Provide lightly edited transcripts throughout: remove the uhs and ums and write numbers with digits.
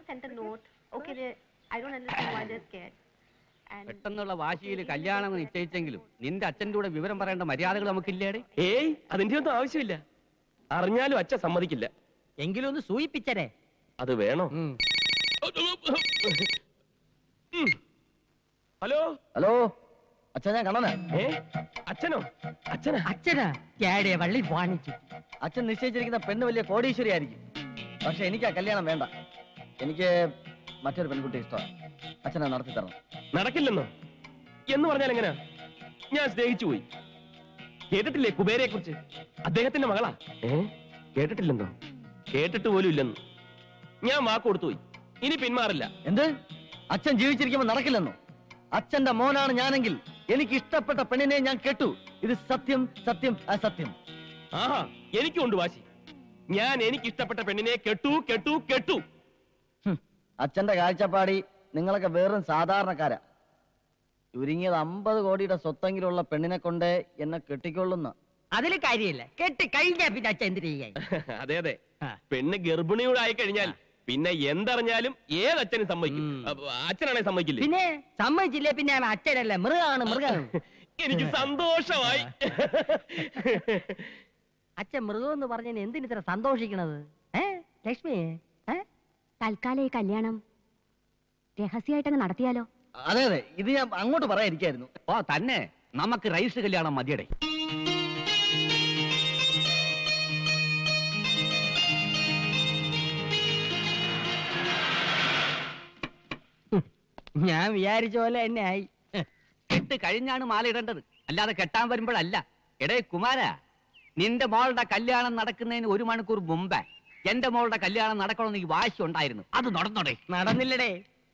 sent a note. Okay, I don't understand why they're scared. പെട്ടെന്നുള്ള വാശിയിൽ കല്യാണം നിശ്ചയിച്ചെങ്കിലും നിന്റെ അച്ഛൻ്റെ കൂടെ വിവരം പറയേണ്ട മര്യാദകൾ നമുക്കില്ലേടെ? ഏയ്, അതിന്റെ ഒന്നും ആവശ്യമില്ല. അറിഞ്ഞാലും അച്ഛൻ സമ്മതിക്കില്ല. എങ്കിലും ഒന്ന് സൂയിപ്പിച്ചരേ. അത് വേണോ? ഹലോ ഹലോ, അച്ഛൻ ഞാൻ കണ്ണനാ. അച്ഛനോ? അച്ഛനാ വള്ളി വാണിച്ചു. അച്ഛൻ നിശ്ചയിച്ചിരിക്കുന്ന പെണ്ണ് വലിയ കോടീശ്വരി ആയിരിക്കും. പക്ഷെ എനിക്ക് ആ കല്യാണം വേണ്ട. എനിക്ക് മറ്റൊരു പെൺകുട്ടി ഇഷ്ടമാണ്. അച്ഛനെ നടത്തി തരണം. നടക്കില്ലെന്നോ? എന്ന് പറഞ്ഞാൽ എങ്ങനെയാ? ഞാൻ സ്നേഹിച്ചു പോയി. കേട്ടിട്ടില്ലേ കുബേരയെ കുറിച്ച്? അദ്ദേഹത്തിന്റെ മകളാ. കേട്ടിട്ടില്ലെന്നോ? കേട്ടിട്ട് പോലും ഇല്ലെന്ന്. ഞാൻ വാക്ക് കൊടുത്തു പോയി. ഇനി പിന്മാറില്ല. എന്ത്? അച്ഛൻ ജീവിച്ചിരിക്കുമ്പോൾ നടക്കില്ലെന്നോ? അച്ഛന്റെ മോനാണ് ഞാനെങ്കിൽ എനിക്ക് ഇഷ്ടപ്പെട്ട പെണ്ണിനെ ഞാൻ കെട്ടു. ഇത് സത്യം, സത്യം, അസത്യം. ആഹാ, എനിക്കുണ്ട് വാശി. ഞാൻ എനിക്ക് ഇഷ്ടപ്പെട്ട പെണ്ണിനെ കെട്ടു കെട്ടു കെട്ടു. അച്ഛന്റെ കാഴ്ചപ്പാടി നിങ്ങളൊക്കെ വെറും സാധാരണക്കാരാ. ചുരുങ്ങിയത് 50 കോടിയുടെ സ്വത്തെങ്കിലുള്ള പെണ്ണിനെ കൊണ്ട് എന്നെ കെട്ടിക്കൊള്ളുന്ന. അതില് കാര്യമില്ല. കെട്ടി കഴിഞ്ഞാ പിന്നെ അച്ഛൻ എന്തിനു ചെയ്യാൻ? അതെ അതെ, പെണ്ണ് ഗർഭിണിയോട് ആയി കഴിഞ്ഞാൽ പിന്നെ എന്തറിഞ്ഞാലും ഏതച്ഛനും സമ്മതിക്കും. അച്ഛനാണെ സമ്മതിക്കില്ലേ? പിന്നെ സമ്മതിച്ചില്ലേ പിന്നെ അച്ഛനല്ല, മൃഗമാണ് മൃഗം. എനിക്ക് സന്തോഷമായി. അച്ഛൻ മൃഗം എന്ന് പറഞ്ഞ എന്തിന് ഇത്ര സന്തോഷിക്കണത്? ലക്ഷ്മി, തൽക്കാലം ഈ കല്യാണം രഹസ്യമായിട്ടങ്ങ് നടത്തിയാലോ? അതെ അതെ, ഇത് ഞാൻ അങ്ങോട്ട് പറയാതിരിക്കായിരുന്നു. ഓ തന്നെ, നമുക്ക് രജിസ്റ്റർ കല്യാണം മതിയടേ. ഞാൻ വിചാരിച്ച പോലെ തന്നെ ആയി. കെട്ട് കഴിഞ്ഞാണ് മാല ഇടേണ്ടത്, അല്ലാതെ കെട്ടാൻ വരുമ്പോഴല്ല. എടേ കുമാര, നിന്റെ മോളുടെ കല്യാണം നടക്കുന്നതിന് 1 മണിക്കൂർ മുമ്പേ എന്റെ മോളുടെ കല്യാണം നടക്കണമെന്ന് ഈ വാശി ഉണ്ടായിരുന്നു. അത് നടന്നോടെ? നടന്നില്ലടേ.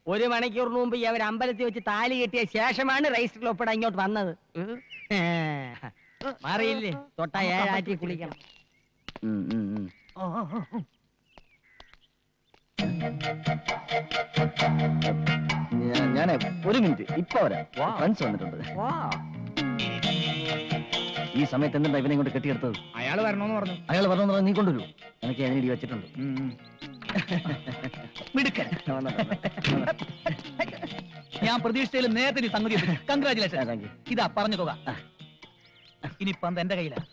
1 മണിക്കൂറിന് മുമ്പ് അവർ അമ്പലത്തിൽ വെച്ച് താലി കെട്ടിയ ശേഷമാണ് രജിസ്റ്ററിൽ ഒപ്പിടാൻ ഇങ്ങോട്ട് വന്നത്. മാറിയില്ലേ? തൊട്ട 7 ആറ്റി കുളിക്കണം. ഞാനേ 1 മിനിറ്റ്, ഇപ്പൊ വരാം. ഫ്രണ്ട്സ് വന്നിട്ടുണ്ട്. ഈ സമയത്ത് എന്താ ഇവനെ കൊണ്ട് കെട്ടിയെടുത്തത്? അയാൾ വരണമെന്ന് പറഞ്ഞു. അയാൾ വരണമെന്ന് പറഞ്ഞാൽ നീ കൊണ്ടുവരൂ. എനിക്ക് അതിനിടി വെച്ചിട്ടുണ്ട്. ഞാൻ പ്രതീക്ഷയിൽ നേരത്തെ സംഗതി. കൺഗ്രാചുലേഷൻ. ഇതാ പറഞ്ഞ തുക. ഇനിയിപ്പം എന്റെ കയ്യിലാണ്.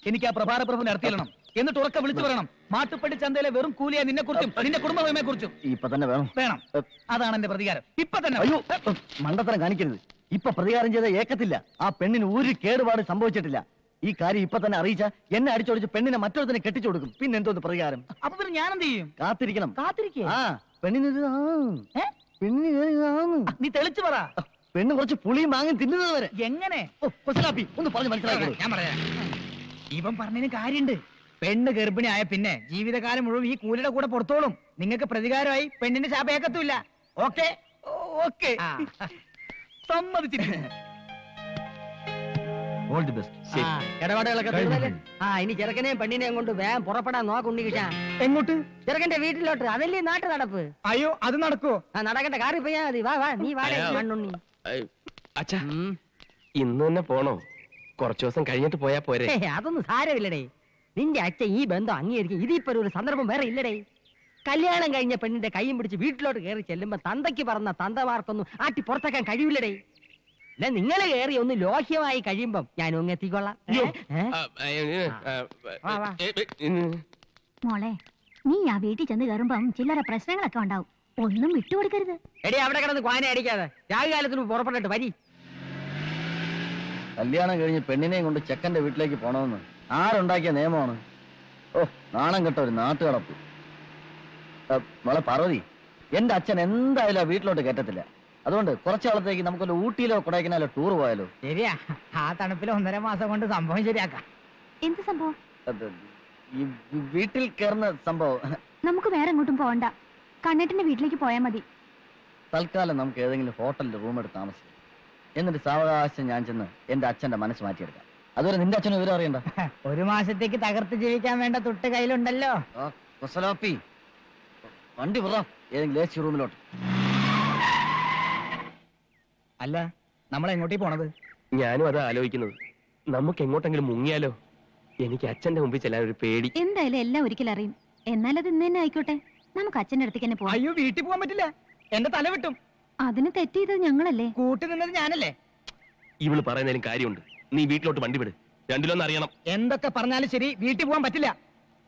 എനിക്ക് ആ പ്രഭാര പ്രഭു നടത്തിയിരണം. എന്നിട്ട് ഉറക്കെ വിളിച്ചു പറയണം, മാട്ടുപ്പടി ചന്തയിലെ വെറും കൂലിയെ നിന്നെ കുറിച്ചും നിന്റെ കുടുംബമയെ കുറിച്ചും. ഇപ്പൊ തന്നെ വേണം. വേണം. അതാണ് എന്റെ പ്രതികാരം. ഇപ്പൊ തന്നെ. അയ്യോ, മണ്ടത്തരം കാണിക്കരുത്. ഇപ്പൊ പ്രതികാരം ചെയ്ത ഏക്കത്തില്ല. ആ പെണ്ണിന് ഒരു കേടുപാട് സംഭവിച്ചിട്ടില്ല. ഈ കാര്യം ഇപ്പൊ തന്നെ അറിയിച്ച എന്നെ അടിച്ചോടിച്ച് പെണ്ണിനെ മറ്റൊരുത്തനെ കെട്ടിച്ചു കൊടുക്കും. പിന്നെ എന്തോന്ന് പ്രതികാരം? അപ്പൊ പിന്നെ ഞാൻ എന്ത് ചെയ്യും? കാത്തിരിക്കണം. ആ പെണ്ണിന് നീ തെളിച്ചു പറ. പെണ്ണ് കുറച്ച് പുളിയും മാങ്ങി തിന്നുന്നത് വരെ. എങ്ങനെ? ഒന്ന് പറഞ്ഞ് മനസ്സിലാക്കി. ഞാൻ പറയാം. ഇവൻ പറഞ്ഞതിന് കാര്യണ്ട്. പെണ്ണ് ഗർഭിണി ആയ പിന്നെ ജീവിതകാലം മുഴുവൻ ഈ കൂലിയുടെ കൂടെ പുറത്തോളും. നിങ്ങൾക്ക് പ്രതികാരമായി പെണ്ണിന്റെ ശാപേക്കത്തുമില്ല. ഓക്കെ? ഓക്കെ, സമ്മതിച്ചിരിക്കുന്നു. All the best. ഇടപാടുകളൊക്കെ തീർന്നല്ലേ? ഇനി ചെറുക്കനെയും പെണ്ണിനെയും കൊണ്ട് വേഗം പുറപ്പെടാൻ നോക്കുണ്ണിക്കിട്ടാ. എങ്ങോട്ട്? ചെറുക്കന്റെ വീട്ടിലോട്ട്. അതല്ലേ നാട്ടു നടപ്പ്. അയ്യോ, അത് നടക്കുവോ? നടക്കണ്ട, കാറി പോയാ മതി. വാ വാ, നീ വാടേ മണ്ണുണ്ണി. അച്ഛാ, ഇന്ന് തന്നെ പോണോ? കുറച്ചു ദിവസം കഴിഞ്ഞിട്ട് പോയാ പോരെ? അതൊന്നും സാരമില്ലടേ. നിന്റെ അച്ഛൻ ഈ ബന്ധം അംഗീകരിക്കും. ഇതിപ്പോ ഒരു സന്ദർഭം വേറെ ഇല്ലടേ. കല്യാണം കഴിഞ്ഞ പെണ്ണിന്റെ കൈയും പിടിച്ച് വീട്ടിലോട്ട് കയറി ചെല്ലുമ്പോ തന്തയ്ക്ക് പറഞ്ഞ തന്തമാർക്കൊന്നും ആട്ടി പുറത്താക്കാൻ കഴിയില്ലടേ. അല്ല, നിങ്ങൾ കയറി ഒന്ന് ലോഹ്യമായി കഴിയുമ്പം ഞാൻ ഒന്ന് എത്തിക്കൊള്ളാം. മോളെ, നീ ആ വീട്ടിൽ ചെന്ന് കയറുമ്പം ചില്ലറ പ്രശ്നങ്ങളൊക്കെ ഉണ്ടാവും. ഒന്നും വിട്ടുകൊടുക്കരുത്. എടി, അവിടെ കിടന്ന് ക്വാന അടിക്കാതെ രാഹുകാലത്തിന് പുറപ്പെട്ടിട്ട് വരി. കല്യാണം കഴിഞ്ഞ് പെണ്ണിനെയും കൊണ്ട് ചെക്കന്റെ വീട്ടിലേക്ക് പോണമെന്ന് ആരുണ്ടാക്കിയ നിയമമാണ്? ഓ, നാണം കെട്ട ഒരു നാട്ടുകടപ്പ്. മോളെ പാർവതി, എന്റെ അച്ഛൻ എന്തായാലും ആ വീട്ടിലോട്ട് കയറ്റത്തില്ല. അതുകൊണ്ട് കുറച്ചു കാലത്തേക്ക് നമുക്കൊരു ഊട്ടിയിലോ കൊടൈക്കനാലോ ടൂർ പോയാലോ? ശരിയാ, ആ തണുപ്പിൽ 1.5 മാസം കൊണ്ട് സംഭവം ശരിയാക്കാം. എന്ത് സംഭവം? ഈ വീട്ടിൽ കയറുന്ന സംഭവം. നമുക്ക് വേറെ എങ്ങോട്ടും പോകണ്ട. കണ്ണേട്ടന്റെ വീട്ടിലേക്ക് പോയാൽ മതി. തൽക്കാലം നമുക്ക് ഏതെങ്കിലും ഹോട്ടലിൽ റൂം എടുത്ത് താമസിക്കാം. എന്നിട്ട് സാവകാശം ഞാൻ ചെന്ന് എന്റെ അച്ഛന്റെ മനസ്സ് മാറ്റിയെടുക്കാം. അതുവരെ നിന്റെ അച്ഛനും വിവരം അറിയണ്ട. 1 മാസത്തേക്ക് തകർത്ത് ജീവിക്കാൻ വേണ്ട തൊട്ട് കയ്യിലുണ്ടല്ലോ. വണ്ടി പറ ഏതെങ്കിലും AC റൂമിലോട്ട്. അല്ല, നമ്മൾ എങ്ങോട്ടേ പോണത്? ഞാനും അത് ആലോചിക്കുന്നത്. നമുക്ക് എങ്ങോട്ടെങ്കിലും മുങ്ങിയാലോ? എനിക്ക് അച്ഛന്റെ മുമ്പിൽ ചെല്ലാൻ ഒരു പേടി. എന്തായാലും എല്ലാം ഒരിക്കലും അറിയും. എന്നാലത് ഇന്ന് തന്നെ ആയിക്കോട്ടെ. നമുക്ക് അച്ഛന്റെ അടുത്തേക്ക് തന്നെ പോവാം. അയ്യോ വീട്ടിൽ പോകാൻ പറ്റില്ല, എന്റെ തല വെട്ടും. അതിന് തെറ്റ് ചെയ്തത് ഞങ്ങളല്ലേ? കൂട്ടി നിന്നത് ഞാനല്ലേ? ഇവള് പറയുന്നതിലും കാര്യമുണ്ട്. നീ വീട്ടിലോട്ട് വണ്ടി വിട്, രണ്ടിലൊന്നും അറിയണം. എന്തൊക്കെ പറഞ്ഞാലും ശരി, വീട്ടിൽ പോകാൻ പറ്റില്ല.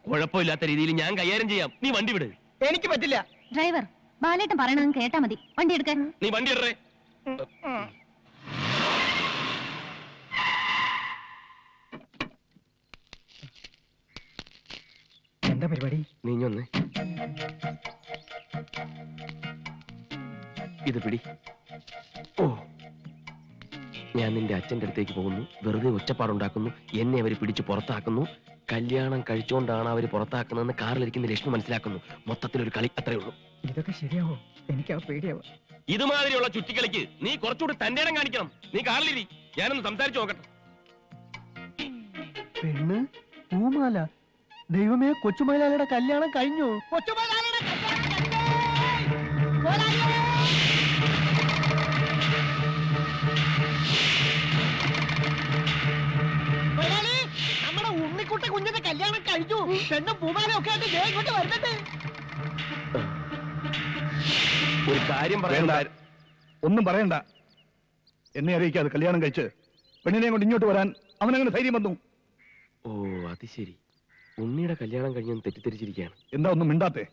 കുഴപ്പമില്ലാത്ത രീതിയിൽ ഞാൻ കൈകാര്യം ചെയ്യാം, നീ വണ്ടി വിട്. എനിക്ക് പറ്റില്ല. ഡ്രൈവർ, ബാലേട്ടൻ പറയണത് കേട്ടാ മതി. വണ്ടി എടുക്കാൻ. നീ വണ്ടി ഇടറേ. എന്താ പരിപാടി? നീ ഒന്ന് ഇത് പിടി. ഓ, ഞാൻ നിന്റെ അച്ഛന്റെ അടുത്തേക്ക് പോകുന്നു, വെറുതെ ഒച്ചപ്പാടുണ്ടാക്കുന്നു, എന്നെ അവര് പിടിച്ച് പുറത്താക്കുന്നു. കല്യാണം കഴിച്ചുകൊണ്ടാണ് അവര് പുറത്താക്കുന്നതെന്ന് കാറിലിരിക്കുന്ന ലക്ഷ്മി മനസ്സിലാക്കുന്നു. മൊത്തത്തിലൊരു കളി, അത്രേ ഉള്ളൂ. ഇതൊക്കെ ശരിയാവോ? എനിക്ക് ആ പേടിയാവോ? ഇതുമാതിരിയുള്ള ചുറ്റിക്കളിക്ക് നീ കുറച്ചുകൂടി തന്റെ ഇടം കാണിക്കണം. നീ കാറിലിരി, ഞാനൊന്ന് സംസാരിച്ചു നോക്കട്ടെ. പെണ്ണ് പൂമാല, ദൈവമേ, കൊച്ചുമലയാളിയുടെ കല്യാണം കഴിഞ്ഞു. നമ്മുടെ ഉണ്ണിക്കുട്ട കുഞ്ഞിന്റെ കല്യാണം കഴിഞ്ഞു. പെണ്ണും പൂമാലയൊക്കെ ആയിട്ട് ദേ ഇങ്ങോട്ട് വരുന്നുണ്ട്. ഒരു കാര്യം പറയണ്ട. ഒന്നും പറയണ്ട, എന്നെ അറിയിക്കാതെ കല്യാണം കഴിച്ച് പെണ്ണിനെ കൊണ്ട് ഇങ്ങോട്ട് വരാൻ അവനങ്ങനെ ധൈര്യം വന്നു. ഓ, അത് ശരി. ഉണ്ണിയുടെ കല്യാണം കഴിഞ്ഞെന്ന് തെറ്റിദ്ധരിച്ചിരിക്കുകയാണ്. എന്താ ഒന്നും മിണ്ടാത്തെ?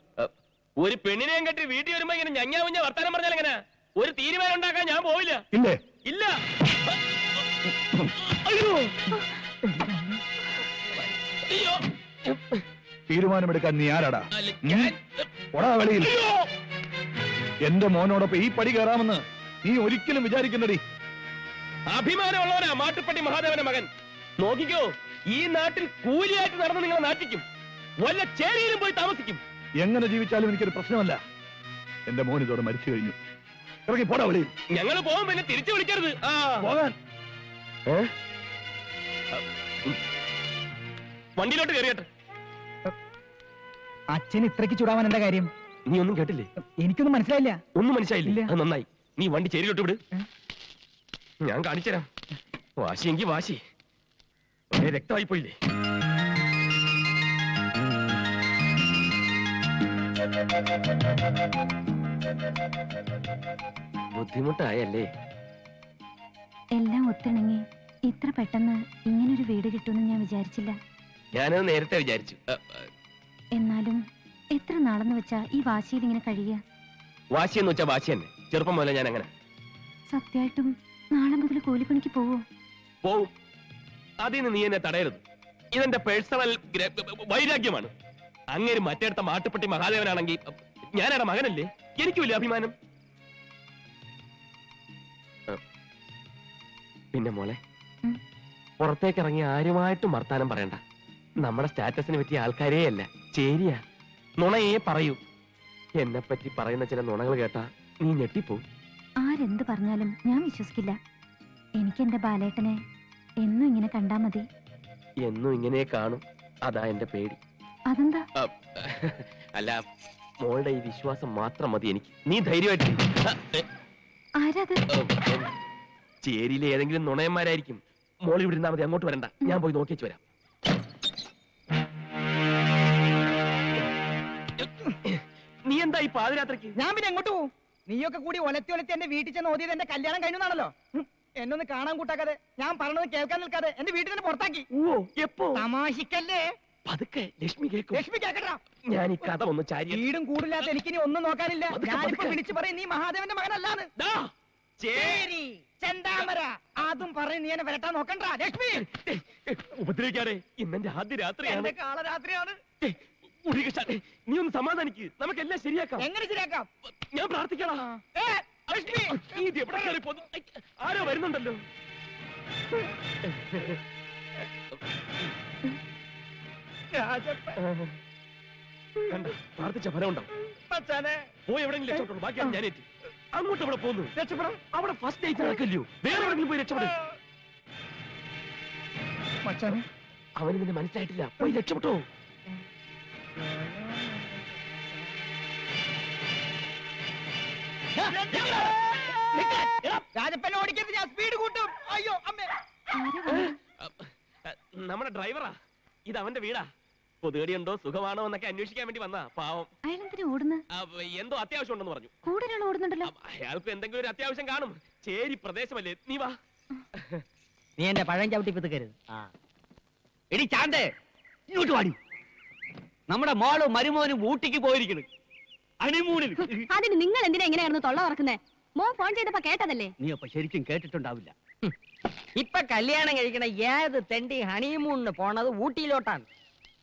ഒരു പെണ്ണിനെയും കെട്ടി വീട്ടിൽ വരുമ്പോ ഇങ്ങനെ ഞഞ്ഞാ വർത്താനം പറഞ്ഞാൽ എങ്ങനെ? ഒരു തീരുമാനം ഉണ്ടാക്കാൻ ഞാൻ പോവില്ല. ഇല്ലേ? ഇല്ല. അയ്യോ, അയ്യോ. തീരുമാനമെടുക്കാൻ നീ ആരാടാ? ഒടാ വെളിയിൽ. എന്റെ മോനോടൊപ്പം ഈ പടി കയറാമെന്ന് നീ ഒരിക്കലും വിചാരിക്കുന്നടി. അഭിമാനമുള്ളവനാ മാട്ടുപ്പെട്ടി മഹാദേവന്റെ മകൻ. നോക്കിക്കോ, ഈ നാട്ടിൽ കൂലിയായിട്ട് നടന്ന് നിങ്ങളെ നാട്ടിക്കും, വല്ല ചേരിയിലും പോയി താമസിക്കും. എങ്ങനെ ജീവിച്ചാലും എനിക്കൊരു പ്രശ്നമല്ല. എന്റെ മോൻ ഇതോടെ മരിച്ചു കഴിഞ്ഞു. ഇറങ്ങി പോടാ വെളിയിൽ. ഞങ്ങൾ പോകും, പിന്നെ തിരിച്ചു വിളിക്കരുത്. പോകാൻ. വണ്ടിയിലോട്ട് കയറിയട്ടെ. അച്ഛൻ ഇത്രയ്ക്ക് ചൂടാവാൻ എന്താ കാര്യം? നീ ഒന്നും കേട്ടില്ലേ? എനിക്കൊന്നും മനസ്സിലായില്ല. ഒന്നും മനസ്സിലായില്ലേ? ഇല്ല. അത് നന്നായി. നീ വണ്ടി ചേരിയിലോട്ട് വിട്, ഞാൻ കാണിച്ചുതരാം. വാശിയെങ്കി വാശി, ഒരേ രക്തമായി പോയില്ലേ? ബുദ്ധിമുട്ടായല്ലേ? എല്ലാം ഒത്തിണങ്ങി ഇത്ര പെട്ടെന്ന് ഇങ്ങനൊരു വീട് കിട്ടുമെന്ന് ഞാൻ വിചാരിച്ചില്ല. ഞാനത് നേരത്തെ വിചാരിച്ചു. എന്നാലും എത്ര നാളെന്ന് വെച്ചാ ഈ വാശിയിൽ ഇങ്ങനെ കഴിയുക? വാശി എന്ന് വെച്ചാ വാശി തന്നെ. ചെറുപ്പം മുതലേ ഞാൻ അങ്ങനെ. സത്യമായിട്ടും നാളെ മുതൽ കൂലിപ്പണിക്ക് പോവോ? പോവും. അതിന് നീ എന്നെ തടയരുത്. ഇതെന്റെ പേഴ്സണൽ വൈരാഗ്യമാണ്. അങ്ങേര് മറ്റേടത്ത മാട്ടുപ്പെട്ടി മഹാദേവനാണെങ്കിൽ ഞാനവിടെ മകനല്ലേ? എനിക്കുമില്ല അഭിമാനം. പിന്നെ മോളെ, പുറത്തേക്ക് ഇറങ്ങി ആരുമായിട്ടും വർത്താനം പറയണ്ട. നമ്മുടെ സ്റ്റാറ്റസിന് പറ്റിയ ആൾക്കാരേ അല്ല, ചേരിയാ. നുണയെ പറയൂ. എന്നെ പറ്റി പറയുന്ന ചില നുണകൾ കേട്ടാ നീ ഞെട്ടിപ്പോ. ആരെന്ത് പറഞ്ഞാലും ഞാൻ വിശ്വസിക്കില്ല. എനിക്ക് എന്റെ ബാലേട്ടനെ എന്നും ഇങ്ങനെ കണ്ടാ മതി. എന്നും ഇങ്ങനെ കാണും, അതാ എന്റെ പേടി. അതെന്താ? അല്ല, മോളുടെ ഈ വിശ്വാസം മാത്രം മതി എനിക്ക്. നീ ധൈര്യമായിട്ട്. ആരാത്? ചേരിയിലെ ഏതെങ്കിലും നുണയന്മാരായിരിക്കും. മോൾ ഇവിടെ ഇരുന്നാ മതി, അങ്ങോട്ട് വരണ്ട. ഞാൻ പോയി നോക്കിച്ചു വരാം. നീ എന്താ ഈ പാതിരാത്രിക്ക്? ഞാൻ പിന്നെ എങ്ങോട്ട് പോവും? നീയൊക്കെ കൂടി ഒലത്തി ഒലത്തി എന്റെ വീട്ടിൽ ചെന്ന് ഓതിയത് എന്റെ കല്യാണം കഴിഞ്ഞാണല്ലോ. എന്നൊന്ന് കാണാൻ കൂട്ടാക്കാതെ, ഞാൻ പറഞ്ഞത് കേൾക്കാൻ നിൽക്കാതെ എന്റെ വീട്ടിൽ തന്നെ പുറത്താക്കി. ഓ, എപ്പോ? തമാശിക്കല്ലേ? പതുക്കെ, ലക്ഷ്മി കേൾക്കും. ലക്ഷ്മി കേക്കട്ടാ. ഞാൻ ഈ കഥ ഒന്ന് ചാരി. വീടും കൂടില്ലാത്ത എനിക്കിനി ഒന്നും നോക്കാനില്ല. ഞാനിപ്പോ വിളിച്ചു പറയും നീ മഹാദേവന്റെ മകനല്ലാന്ന്. ചേരി ചെന്താമര അതും പറയും നീ എന്നെ വരട്ടാൻ നോക്കണ്ട. ലക്ഷ്മി ഉപദ്രവിക്കാതെ, ഇന്നെന്റെ ആദ്യ രാത്രിയാണ്. കാളരാത്രിയാണ്. നീ ഒന്ന് സമാധാനിക്ക്, നമുക്കെല്ലാം ശരിയാക്കാം. എങ്ങനെ ശരിയാക്കാം? ഞാൻ പ്രാർത്ഥിക്കണം. ലക്ഷ്മി ആരോ വരുന്നുണ്ടല്ലോ. കണ്ട, പ്രാർത്ഥിച്ച ഫലം ഉണ്ടാവും. പോയി എവിടെയെങ്കിലും രക്ഷപ്പെട്ടു, ബാക്കിയാണ് ഞാനേറ്റ്. അങ്ങോട്ട് അവിടെ പോകുന്നു. രക്ഷപ്പെടാം. അവിടെ ഫസ്റ്റ് നൈറ്റ് നടക്കില്ലയോ? വേറെ എവിടെയെങ്കിലും പോയി രക്ഷപ്പെടും. അവന് നിന്നെ മനസ്സിലായിട്ടില്ല, പോയി രക്ഷപ്പെട്ടോ. രാജപ്പനെ ഓടിക്കരുത്, ഞാൻ സ്പീഡ് കൂട്ടും. അയ്യോ അമ്മേ. നമ്മുടെ ഡ്രൈവറാ, ഇത് അവന്റെ വീടാ. കൊതുകടിയുണ്ടോ സുഖമാണോ എന്നൊക്കെ അന്വേഷിക്കാൻ വേണ്ടി വന്നാ പാവം. അയാളെന്തിനാ ഓടുന്നു? എന്തോ അത്യാവശ്യം ഉണ്ടെന്ന് പറഞ്ഞു. കൂടെ ഒരാൾ ഓടുന്നുണ്ടല്ലോ. അയാൾക്ക് എന്തെങ്കിലും ഒരു അത്യാവശ്യം കാണും. ചേരി പ്രദേശമല്ലേ, നീ വാ. നീ എന്റെ പഴം ചവിട്ടി പിതുക്കരുത്. എടി ചാന്തേ, ഇങ്ങോട്ട് വാടി. നമ്മുടെ മോളും മരുമോനും ഊട്ടിക്ക് പോയിരിക്കുന്നു ഹണിമൂണിന്. അതിന് നിങ്ങൾ എന്തിനാ എങ്ങനെയായിരുന്നു തൊള്ള ഉറക്കുന്നേ? മോൻ ഫോൺ ചെയ്തപ്പോ കേട്ടതല്ലേ? നീ അപ്പൊ ശരിക്കും കേട്ടിട്ടുണ്ടാവില്ല. ഇപ്പൊ കല്യാണം കഴിക്കണ ഏത് തെണ്ടി ഹണിമൂണിന് പോണത് ഊട്ടിയിലോട്ടാണ്.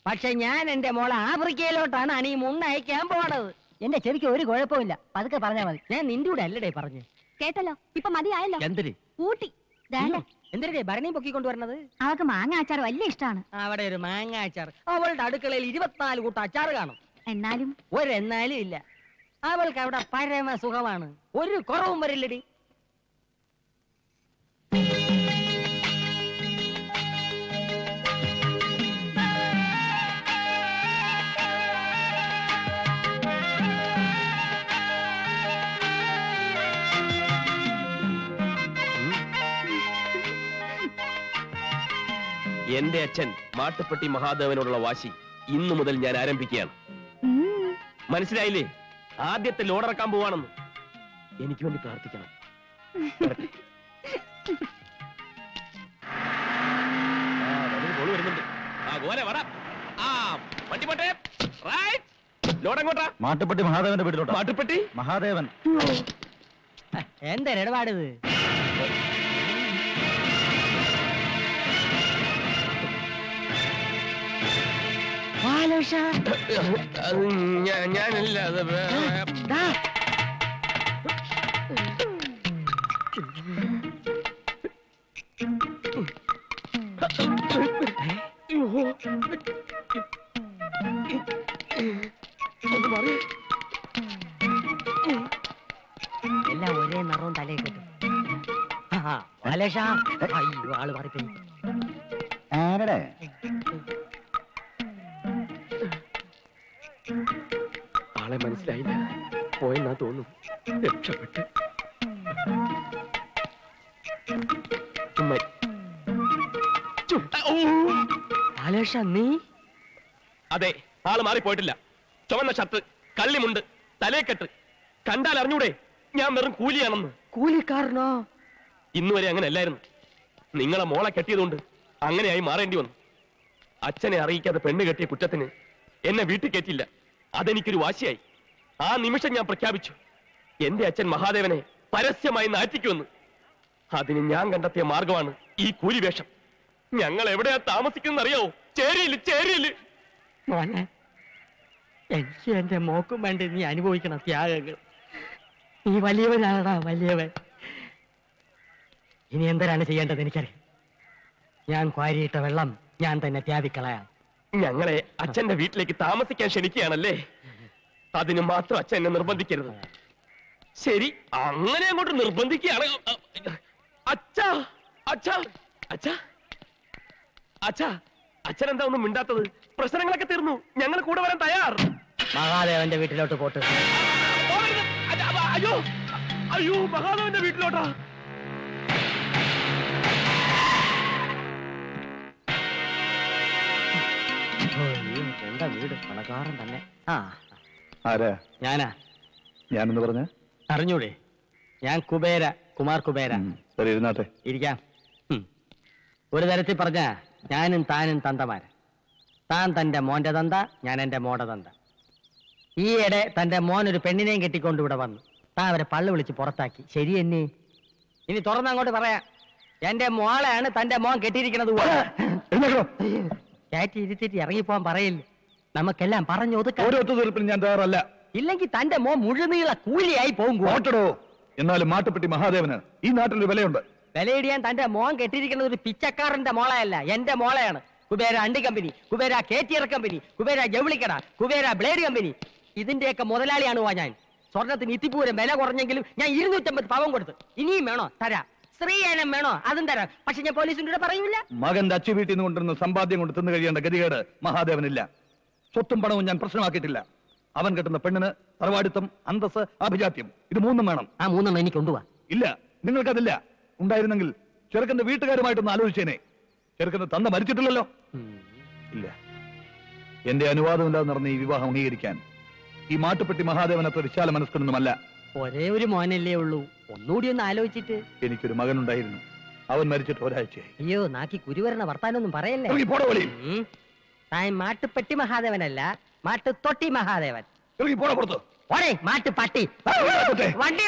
പക്ഷെ ഞാൻ എന്റെ മോളെ ആഫ്രിക്കയിലോട്ടാണ് ഹണിമൂണിന് അയക്കാൻ പോണത്. എന്റെ ചെവിക്ക് ഒരു കുഴപ്പമില്ല, പതുക്കെ പറഞ്ഞാൽ മതി. ഞാൻ നിന്റെ കൂടെ അല്ലടേ പറഞ്ഞു. കേട്ടല്ലോ, ഇപ്പൊ മതിയായല്ലോ. എന്തിന്? ഊട്ടി. എന്തിനേ ഭരണി പൊക്കിക്കൊണ്ടുവരണത്? അവൾക്ക് മാങ്ങ അച്ചാർ വലിയ ഇഷ്ടമാണ്. അവിടെ ഒരു മാങ്ങ അച്ചാർ. അവളുടെ അടുക്കളയിൽ 24 കൂട്ടം അച്ചാർ കാണും. എന്നാലും ഒരെന്നാലും ഇല്ല. അവൾക്ക് അവിടെ പരമ സുഖമാണ്, ഒരു കുറവും വരില്ലടി. എന്റെ അച്ഛൻ മാട്ടുപ്പെട്ടി മഹാദേവനോടുള്ള വാശി ഇന്നു മുതൽ ഞാൻ ആരംഭിക്കുകയാണ്. മനസ്സിലായില്ലേ? ആദ്യത്തെ ലോഡിറക്കാൻ പോവാണെന്ന്. എനിക്ക് വേണ്ടി പ്രാർത്ഥിക്കണം. വരുന്നുണ്ട്. ലോഡെങ്ങോട്ടാ? മാട്ടുപ്പെട്ടി മഹാദേവന്റെ വീട്ടിലോട്ട്. മാട്ടുപ്പെട്ടി മഹാദേവൻ. എന്താ ഇടപാടിത്? ഞാനല്ല. എല്ലാം ഒരേ നിറവും തലയിൽ കിട്ടും. അയ്യോ, ആള് മാറിപ്പോയി. ആരടെ? ആളെ മനസ്സിലായില്ല. പോയെന്നാ തോന്നും. രക്ഷപ്പെട്ട്. നീ? അതെ, ആള് മാറിപ്പോയിട്ടില്ല. ചുവന്ന ഷർട്ട്, കള്ളിമുണ്ട്, തലേക്കെട്ട്. കണ്ടാൽ അറിഞ്ഞൂടെ ഞാൻ വെറും കൂലിയാണെന്ന്. കൂലിക്കാരനോ? ഇന്നുവരെ അങ്ങനെ അല്ലായിരുന്നു. നിങ്ങളെ മോളെ കെട്ടിയതുകൊണ്ട് അങ്ങനെയായി മാറേണ്ടി വന്നു. അച്ഛനെ അറിയിക്കാതെ പെണ്ണ് കെട്ടിയ കുറ്റത്തിന് എന്നെ വീട്ടിൽ കയറ്റില്ല. അതെനിക്കൊരു വാശിയായി. ആ നിമിഷം ഞാൻ പ്രഖ്യാപിച്ചു, എന്റെ അച്ഛൻ മഹാദേവനെ പരസ്യമായി നാറ്റിക്കുമെന്ന്. അതിന് ഞാൻ കണ്ടെത്തിയ മാർഗമാണ് ഈ കൂലിവേഷം. ഞങ്ങൾ എവിടെയാ താമസിക്കുന്ന അറിയാവോ? ചേരിയില്, ചേരിയില്. മോനെ, എനിക്ക് എന്റെ മോക്കും വേണ്ടി നീ അനുഭവിക്കണം ത്യാഗങ്ങൾ. നീ വലിയവനാടാ, വലിയവൻ. ഇനി എന്തിനാണ് ചെയ്യേണ്ടത് എനിക്കറിയാം. ഞാൻ ക്വാരിയിട്ട വെള്ളം ഞാൻ തന്നെ ത്യാഗിക്കളയാം. ഞങ്ങളെ അച്ഛന്റെ വീട്ടിലേക്ക് താമസിക്കാൻ ക്ഷണിക്കുകയാണല്ലേ? അതിന് മാത്രം അച്ഛൻ എന്നെ നിർബന്ധിക്കരുത്. ശരി, അങ്ങനെ അങ്ങോട്ട് നിർബന്ധിക്കുകയാണ്. അച്ഛാ, അച്ഛാ, അച്ഛാ, അച്ഛാ, അച്ഛൻ എന്താ ഒന്നും മിണ്ടാത്തത്? പ്രശ്നങ്ങളൊക്കെ തീർന്നു. ഞങ്ങൾ കൂടെ വരാൻ തയ്യാർ. മഹാദേവന്റെ വീട്ടിലോട്ട് പോട്ട്. അയ്യോ, അയ്യോ, മഹാദേവന്റെ വീട്ടിലോട്ടാ? എന്റെ വീട് പണക്കാരൻ തന്നെ. ആരാ? ഞാനാ. ഞാനെന്ന് പറഞ്ഞ അറിഞ്ഞൂടെ? ഞാൻ കുബേര, കുമാർ കുബേര. ശരി, ഇരുന്നാട്ടെ. ഇരിക്കാം. ഒരു തരത്തിൽ പറഞ്ഞ ഞാനും താനും തന്തമാര്. താൻ തന്റെ മോന്റെ തന്ത, ഞാൻ എന്റെ മോടെ തന്ത. ഈയിടെ തന്റെ മോൻ ഒരു പെണ്ണിനെയും കെട്ടിക്കൊണ്ട് ഇവിടെ വന്നു. താൻ അവരെ പള്ളു വിളിച്ച് പുറത്താക്കി. ശരി എന്നെ. ഇനി തുറന്നങ്ങോട്ട് പറയാം, എന്റെ മോളെയാണ് തന്റെ മോൻ കെട്ടിയിരിക്കണത്. കയറ്റി ഇരുത്തിട്ട് ഇറങ്ങിപ്പോവാൻ പറയില്ല. നമുക്കെല്ലാം പറഞ്ഞു ഒതുക്കാം. ഒരു ഒത്തുതീർപ്പിന് ഞാൻ തയ്യാറല്ല. ഇല്ലെങ്കിൽ തന്റെ മോൻ മുഴുനീള കൂലിയായി പോകും. ഓട്ടടോ. എന്നാലും മാട്ടുപ്പെട്ടി മഹാദേവന് ഈ നാട്ടിലൊരു വിലയുണ്ട്. വിലയിടിയാൻ തന്റെ മോൻ കെട്ടിയിരിക്കുന്നത് ഒരു പിച്ചക്കാരന്റെ മോളയല്ല, എന്റെ മോളയാണ്. കുബേര അണ്ടി കമ്പനി, കുബേര കേറ്റിയർ കമ്പനി, കുബേര ജൗളിക്കട, കുബേര ബ്ലേഡ് കമ്പനി, ഇതിന്റെയൊക്കെ മുതലാളിയാണ് ഞാൻ. സ്വർണത്തിന് ഇത്തിപ്പൂരം വില കുറഞ്ഞെങ്കിലും ഞാൻ 250 പവൻ കൊടുത്തു. ഇനിയും വേണോ തരാം. സ്ത്രീയനം വേണോ അതും തരാം. പക്ഷെ ഞാൻ പോലീസിന്റെ കൂടെ പറയൂല. മകന്റെ അച്ചു വീട്ടിൽ നിന്ന് കൊണ്ടിരുന്ന സമ്പാദ്യം കൊണ്ട് തിന്നു കഴിയേണ്ട ഗതികേട് മഹാദേവനില്ല. സ്വത്തും പണവും ഞാൻ പ്രശ്നമാക്കിയിട്ടില്ല. അവൻ കെട്ടുന്ന പെണ്ണിന് തറവാടിത്തം, അന്തസ്, അഭിജാത്യം, ഇത് മൂന്നും വേണം. ആ മൂന്നെണ്ണം എനിക്ക് കൊണ്ടുപോവാ. ഇല്ല, നിങ്ങൾക്കതില്ല. ഉണ്ടായിരുന്നെങ്കിൽ ചെറുക്കന്റെ വീട്ടുകാരുമായിട്ടൊന്ന് ആലോചിച്ചേനെ. ചെറുക്കന്റെ തന്ത മരിച്ചിട്ടില്ലല്ലോ. ഇല്ല. എന്റെ അനുവാദമില്ലാതെ നടന്ന ഈ വിവാഹം അംഗീകരിക്കാൻ ഈ മാട്ടുപ്പെട്ടി മഹാദേവൻ അത്ര വിശാല മനസ്കനൊന്നുമല്ല. ഒരേ ഒരു മോനല്ലേ ഉള്ളൂ, ഒന്നുകൂടി ഒന്ന് ആലോചിച്ചിട്ട്. എനിക്കൊരു മകനുണ്ടായിരുന്നു, അവൻ മരിച്ചിട്ട് ഒരാഴ്ചയായി. അയ്യോ, നാക്കി കുരുവരണ വർത്താനൊന്നും പറയല്ലേ. ഇറങ്ങി പോടാ വെളിയിൽ. താൻ മാട്ടുപ്പെട്ടി മഹാദേവനല്ല, മാട്ടുതൊട്ടി മഹാദേവൻ. ഇറങ്ങി പോടാ പുറത്ത്. ഓടേ മാട്ടുപട്ടി. ആ, പോട്ടെ. വണ്ടി